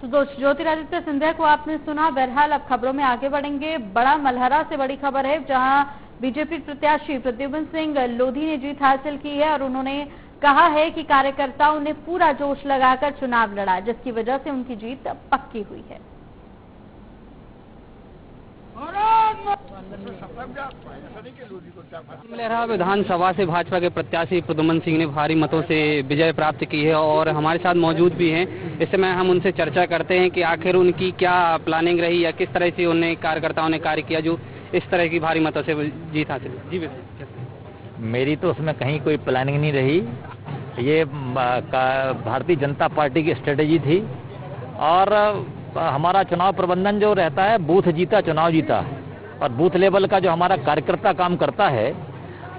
तो ज्योतिरादित्य सिंधिया को आपने सुना। बहरहाल अब खबरों में आगे बढ़ेंगे। बड़ा मलहरा से बड़ी खबर है, जहां बीजेपी प्रत्याशी प्रद्युम्न सिंह लोधी ने जीत हासिल की है और उन्होंने कहा है कि कार्यकर्ताओं ने पूरा जोश लगाकर चुनाव लड़ा, जिसकी वजह से उनकी जीत पक्की हुई है। मलहरा विधानसभा से भाजपा के प्रत्याशी प्रद्युम्न सिंह ने भारी मतों से विजय प्राप्त की है और हमारे साथ मौजूद भी हैं। इस समय हम उनसे चर्चा करते हैं कि आखिर उनकी क्या प्लानिंग रही या किस तरह से उन्हें कार्यकर्ताओं ने कार्य किया जो इस तरह की भारी मतों से जीत हासिल। जी मेरी तो उसमें कहीं कोई प्लानिंग नहीं रही। ये भारतीय जनता पार्टी की स्ट्रेटेजी थी और हमारा चुनाव प्रबंधन जो रहता है, बूथ जीता चुनाव जीता, और बूथ लेवल का जो हमारा कार्यकर्ता काम करता है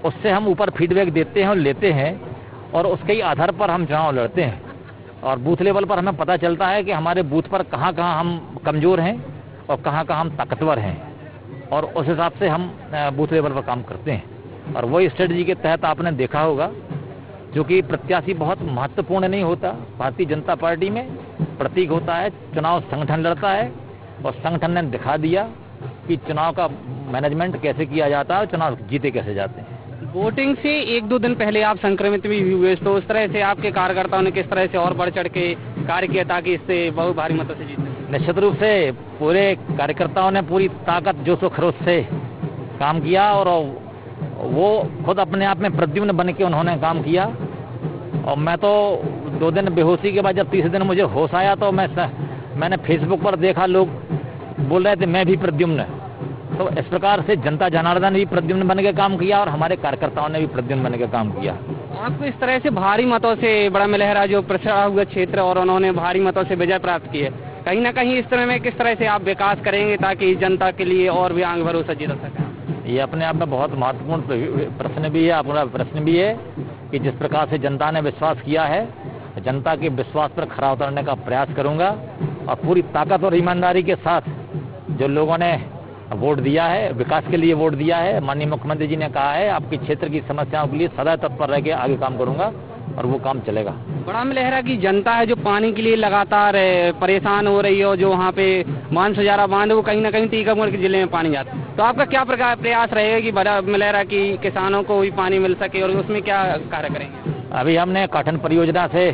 उससे हम ऊपर फीडबैक देते हैं और लेते हैं और उसके ही आधार पर हम चुनाव लड़ते हैं। और बूथ लेवल पर हमें पता चलता है कि हमारे बूथ पर कहाँ कहाँ हम कमज़ोर हैं और कहाँ कहाँ हम ताकतवर हैं, और उस हिसाब से हम बूथ लेवल पर काम करते हैं। और वही स्ट्रेटजी के तहत आपने देखा होगा, जो कि प्रत्याशी बहुत महत्वपूर्ण नहीं होता भारतीय जनता पार्टी में, प्रतीक होता है। चुनाव संगठन लड़ता है और संगठन ने दिखा दिया कि चुनाव का मैनेजमेंट कैसे किया जाता है और चुनाव जीते कैसे जाते हैं। वोटिंग से 1-2 दिन पहले आप संक्रमित भी हुए, तो उस तरह से आपके कार्यकर्ताओं ने किस तरह से और बढ़ चढ़ के कार्य किया ताकि इससे बहुत भारी मतों से जीते? निश्चित रूप से पूरे कार्यकर्ताओं ने पूरी ताकत जोश व खरोश से काम किया और वो खुद अपने आप में प्रद्युम्न बन के उन्होंने काम किया। और मैं तो 2 दिन बेहोशी के बाद जब तीसरे दिन मुझे होश आया तो मैंने फेसबुक पर देखा, लोग बोल रहे थे मैं भी प्रद्युम्न। तो इस प्रकार से जनता जनार्दन भी प्रद्युम्न बन के काम किया और हमारे कार्यकर्ताओं ने भी प्रद्युम्न बन के काम किया। आपको इस तरह से भारी मतों से बड़ा मलहरा जो पिछड़ा हुआ क्षेत्र और उन्होंने भारी मतों से विजय प्राप्त की है, कहीं ना कहीं इस तरह में किस तरह से आप विकास करेंगे ताकि जनता के लिए और भी आगे भरोसा जीत सकें? ये अपने आप में बहुत महत्वपूर्ण प्रश्न भी है, अपना प्रश्न भी है कि जिस प्रकार से जनता ने विश्वास किया है, जनता के विश्वास पर खरा उतरने का प्रयास करूंगा और पूरी ताकत और ईमानदारी के साथ जो लोगों ने वोट दिया है, विकास के लिए वोट दिया है, माननीय मुख्यमंत्री जी ने कहा है आपके क्षेत्र की समस्याओं के लिए सदा तत्पर रह के आगे काम करूंगा और वो काम चलेगा। बड़ा मलहरा की जनता है जो पानी के लिए लगातार परेशान हो रही है और जो वहाँ पे मानसजारा बांध वो कहीं ना कहीं टीकमगढ़ के जिले में पानी जाता है, तो आपका क्या प्रयास रहेगा कि बड़ा मलहरा की किसानों को भी पानी मिल सके और उसमें क्या कार्य करेंगे? अभी हमने काठन परियोजना से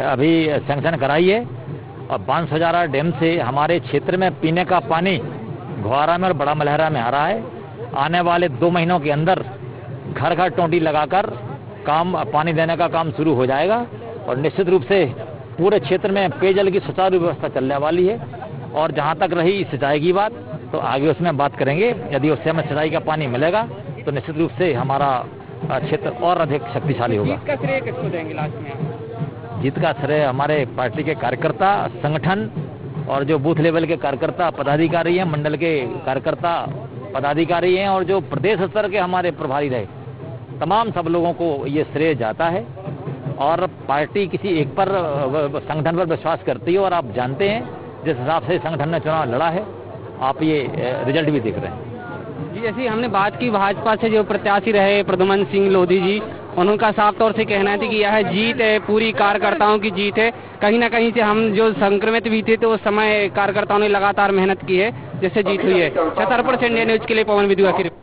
अभी सैंक्शन कराई है और बांसहजारा डैम से हमारे क्षेत्र में पीने का पानी घुआरा में और बड़ा मलहरा में आ रहा है। आने वाले 2 महीनों के अंदर घर घर टोंटी लगाकर पानी देने का काम शुरू हो जाएगा और निश्चित रूप से पूरे क्षेत्र में पेयजल की सुचारू व्यवस्था चलने वाली है। और जहां तक रही सिंचाई की बात, तो आगे उसमें बात करेंगे। यदि उससे हमें सिंचाई का पानी मिलेगा तो निश्चित रूप से हमारा क्षेत्र और अधिक शक्तिशाली होगा। जीत का श्रेय किसको देंगे लास्ट में? जीत का श्रेय हमारे पार्टी के कार्यकर्ता, संगठन और जो बूथ लेवल के कार्यकर्ता पदाधिकारी हैं, मंडल के कार्यकर्ता पदाधिकारी हैं और जो प्रदेश स्तर के हमारे प्रभारी रहे, तमाम सब लोगों को ये श्रेय जाता है। और पार्टी किसी एक पर संगठन पर विश्वास करती है और आप जानते हैं जिस हिसाब से संगठन ने चुनाव लड़ा है, आप ये रिजल्ट भी देख रहे हैं। जी, ऐसी हमने बात की भाजपा से जो प्रत्याशी रहे प्रद्युम्न सिंह लोधी जी, उनका साफ तौर से कहना है कि यह जीत है पूरी कार्यकर्ताओं की जीत है। कहीं ना कहीं से हम जो संक्रमित भी थे तो उस समय कार्यकर्ताओं ने लगातार मेहनत की है जिससे जीत हुई है। छतरपुर से इंडिया न्यूज के लिए पवन विद्युआ की रिपोर्ट।